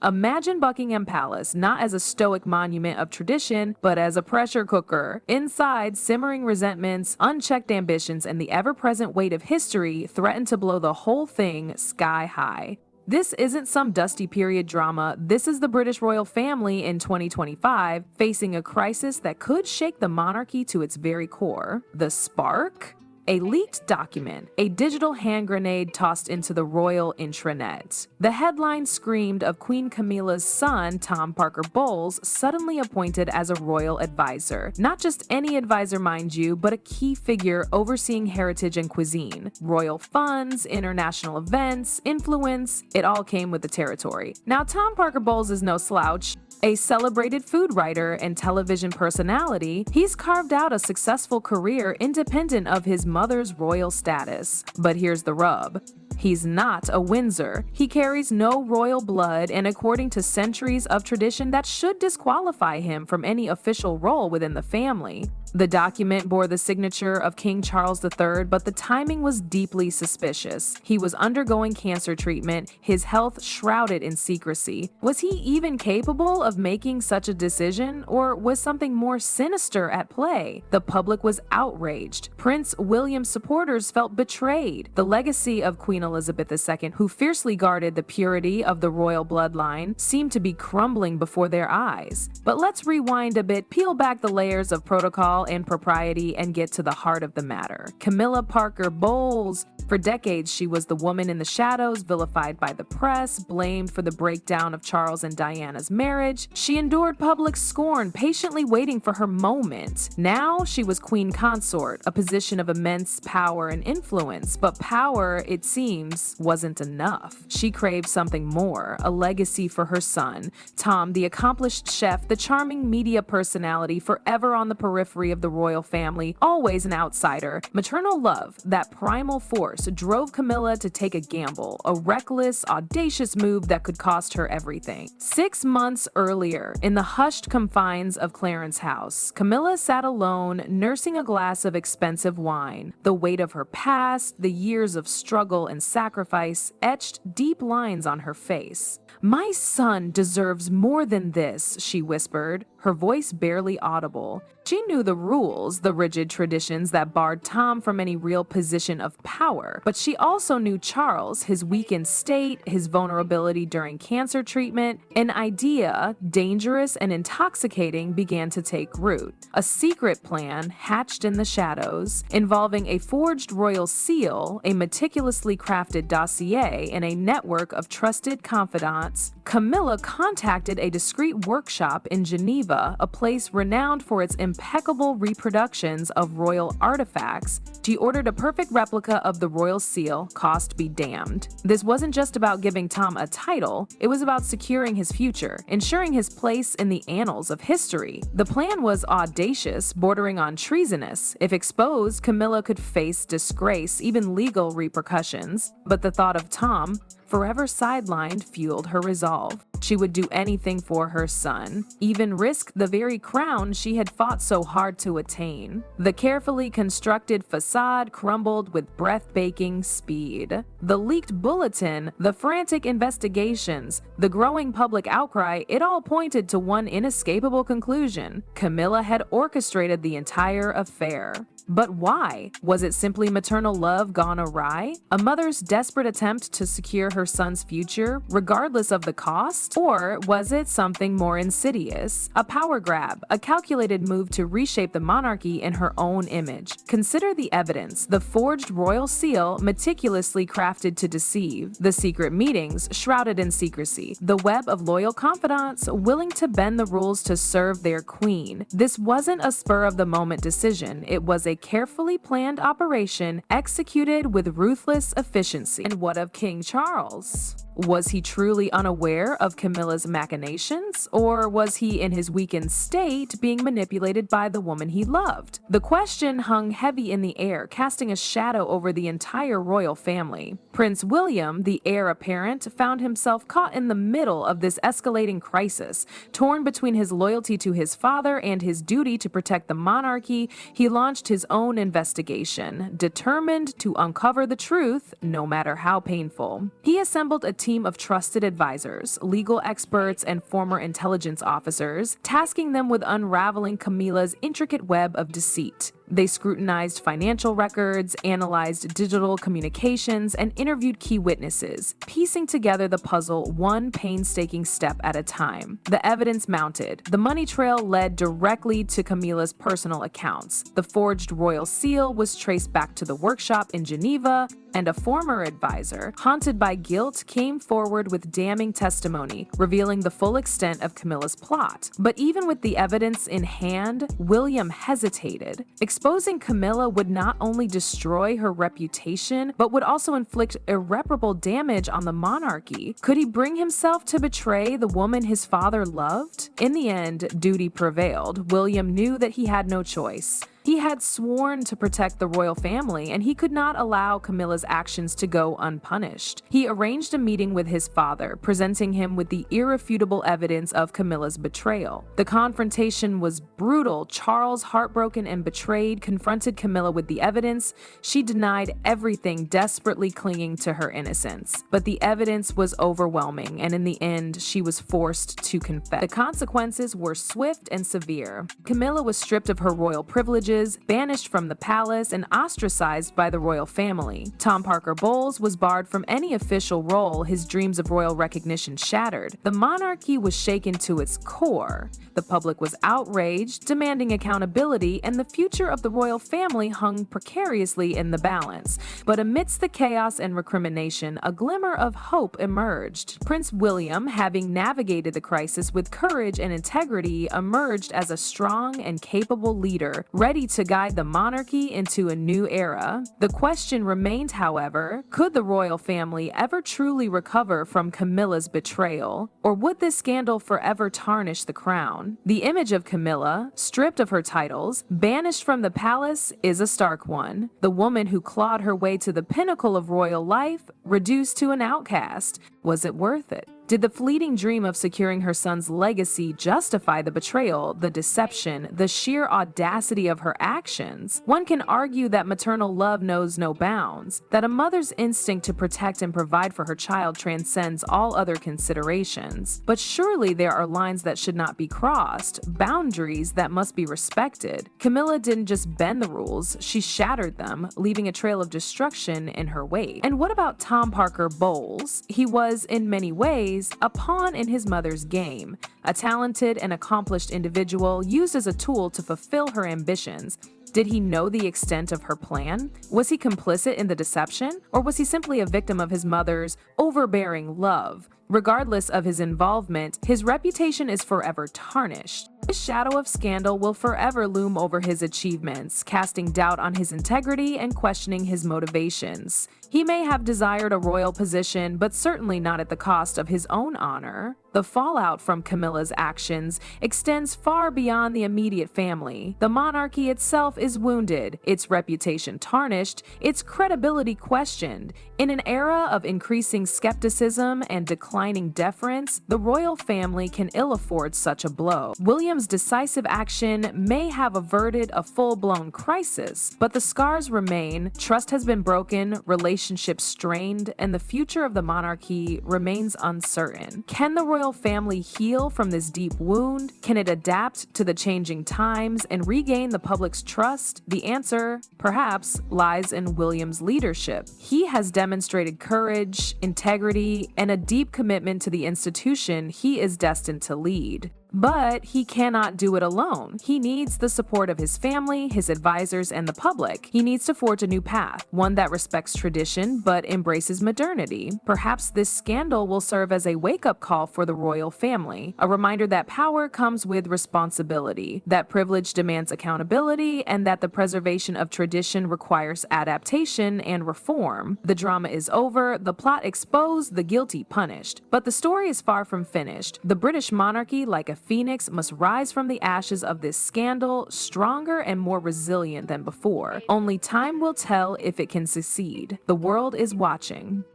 Imagine Buckingham Palace not as a stoic monument of tradition, but as a pressure cooker. Inside, simmering resentments, unchecked ambitions, and the ever-present weight of history threaten to blow the whole thing sky high. This isn't some dusty period drama. This is the British royal family in 2025 facing a crisis that could shake the monarchy to its very core. The spark? A leaked document, a digital hand grenade tossed into the royal intranet. The headline screamed of Queen Camilla's son, Tom Parker Bowles, suddenly appointed as a royal advisor. Not just any advisor, mind you, but a key figure overseeing heritage and cuisine. Royal funds, international events, influence, it all came with the territory. Now, Tom Parker Bowles is no slouch. A celebrated food writer and television personality, he's carved out a successful career independent of his mother's royal status. But here's the rub. He's not a Windsor. He carries no royal blood, and according to centuries of tradition, that should disqualify him from any official role within the family. The document bore the signature of King Charles III, but the timing was deeply suspicious. He was undergoing cancer treatment, his health shrouded in secrecy. Was he even capable of making such a decision, or was something more sinister at play? The public was outraged. Prince William's supporters felt betrayed. The legacy of Queen Elizabeth II, who fiercely guarded the purity of the royal bloodline, seemed to be crumbling before their eyes. But let's rewind a bit, peel back the layers of protocol and propriety, and get to the heart of the matter. Camilla Parker Bowles. For decades, she was the woman in the shadows, vilified by the press, blamed for the breakdown of Charles and Diana's marriage. She endured public scorn, patiently waiting for her moment. Now, she was queen consort, a position of immense power and influence. But power, it seems, wasn't enough. She craved something more, a legacy for her son. Tom, the accomplished chef, the charming media personality, forever on the periphery of the royal family, always an outsider. Maternal love, that primal force, drove Camilla to take a gamble, a reckless, audacious move that could cost her everything. 6 months earlier, in the hushed confines of Clarence House, Camilla sat alone, nursing a glass of expensive wine. The weight of her past, the years of struggle and sacrifice, etched deep lines on her face. "My son deserves more than this," she whispered, her voice barely audible. She knew the rules, the rigid traditions that barred Tom from any real position of power, but she also knew Charles, his weakened state, his vulnerability during cancer treatment. An idea, dangerous and intoxicating, began to take root. A secret plan hatched in the shadows, involving a forged royal seal, a meticulously crafted dossier, and a network of trusted confidants. Camilla contacted a discreet workshop in Geneva, a place renowned for its impeccable reproductions of royal artifacts. She ordered a perfect replica of the royal seal, cost be damned. This wasn't just about giving Tom a title, it was about securing his future, ensuring his place in the annals of history. The plan was audacious, bordering on treasonous. If exposed, Camilla could face disgrace, even legal repercussions. But the thought of Tom, forever sidelined, fueled her resolve. She would do anything for her son, even risk the very crown she had fought so hard to attain. The carefully constructed facade crumbled with breathtaking speed. The leaked bulletin, the frantic investigations, the growing public outcry, it all pointed to one inescapable conclusion. Camilla had orchestrated the entire affair. But why? Was it simply maternal love gone awry? A mother's desperate attempt to secure her son's future, regardless of the cost? Or was it something more insidious? A power grab, a calculated move to reshape the monarchy in her own image. Consider the evidence: the forged royal seal, meticulously crafted to deceive, the secret meetings, shrouded in secrecy, the web of loyal confidants willing to bend the rules to serve their queen. This wasn't a spur-of-the-moment decision, it was a carefully planned operation executed with ruthless efficiency. And what of King Charles? Was he truly unaware of Camilla's machinations, or was he, in his weakened state, being manipulated by the woman he loved? The question hung heavy in the air, casting a shadow over the entire royal family. Prince William, the heir apparent, found himself caught in the middle of this escalating crisis. Torn between his loyalty to his father and his duty to protect the monarchy, he launched his own investigation, determined to uncover the truth, no matter how painful. He assembled a team team of trusted advisors, legal experts, and former intelligence officers, tasking them with unraveling Camila's intricate web of deceit. They scrutinized financial records, analyzed digital communications, and interviewed key witnesses, piecing together the puzzle one painstaking step at a time. The evidence mounted. The money trail led directly to Camila's personal accounts. The forged royal seal was traced back to the workshop in Geneva, and a former advisor, haunted by guilt, came forward with damning testimony, revealing the full extent of Camilla's plot. But even with the evidence in hand, William hesitated. Exposing Camilla would not only destroy her reputation, but would also inflict irreparable damage on the monarchy. Could he bring himself to betray the woman his father loved? In the end, duty prevailed. William knew that he had no choice. He had sworn to protect the royal family, and he could not allow Camilla's actions to go unpunished. He arranged a meeting with his father, presenting him with the irrefutable evidence of Camilla's betrayal. The confrontation was brutal. Charles, heartbroken and betrayed, confronted Camilla with the evidence. She denied everything, desperately clinging to her innocence. But the evidence was overwhelming, and in the end, she was forced to confess. The consequences were swift and severe. Camilla was stripped of her royal privileges, banished from the palace, and ostracized by the royal family. Tom Parker Bowles was barred from any official role, his dreams of royal recognition shattered. The monarchy was shaken to its core. The public was outraged, demanding accountability, and the future of the royal family hung precariously in the balance. But amidst the chaos and recrimination, a glimmer of hope emerged. Prince William, having navigated the crisis with courage and integrity, emerged as a strong and capable leader, ready to guide the monarchy into a new era. The question remained, however, could the royal family ever truly recover from Camilla's betrayal? Or would this scandal forever tarnish the crown? The image of Camilla, stripped of her titles, banished from the palace, is a stark one. The woman who clawed her way to the pinnacle of royal life, reduced to an outcast. Was it worth it? Did the fleeting dream of securing her son's legacy justify the betrayal, the deception, the sheer audacity of her actions? One can argue that maternal love knows no bounds, that a mother's instinct to protect and provide for her child transcends all other considerations. But surely there are lines that should not be crossed, boundaries that must be respected. Camilla didn't just bend the rules, she shattered them, leaving a trail of destruction in her wake. And what about Tom Parker Bowles? He was, in many ways, a pawn in his mother's game, a talented and accomplished individual used as a tool to fulfill her ambitions. Did he know the extent of her plan? Was he complicit in the deception? Or was he simply a victim of his mother's overbearing love? Regardless of his involvement, his reputation is forever tarnished. The shadow of scandal will forever loom over his achievements, casting doubt on his integrity and questioning his motivations. He may have desired a royal position, but certainly not at the cost of his own honor. The fallout from Camilla's actions extends far beyond the immediate family. The monarchy itself is wounded, its reputation tarnished, its credibility questioned. In an era of increasing skepticism and declining deference, the royal family can ill afford such a blow. William's decisive action may have averted a full-blown crisis, but the scars remain, trust has been broken, relationships strained, and the future of the monarchy remains uncertain. Can the royal family heal from this deep wound? Can it adapt to the changing times and regain the public's trust? The answer, perhaps, lies in William's leadership. He has demonstrated courage, integrity, and a deep commitment to the institution he is destined to lead. But he cannot do it alone. He needs the support of his family, his advisors, and the public. He needs to forge a new path, one that respects tradition but embraces modernity. Perhaps this scandal will serve as a wake-up call for the royal family, a reminder that power comes with responsibility, that privilege demands accountability, and that the preservation of tradition requires adaptation and reform. The drama is over, the plot exposed, the guilty punished. But the story is far from finished. The British monarchy, like a phoenix, must rise from the ashes of this scandal, stronger and more resilient than before. Only time will tell if it can succeed. The world is watching.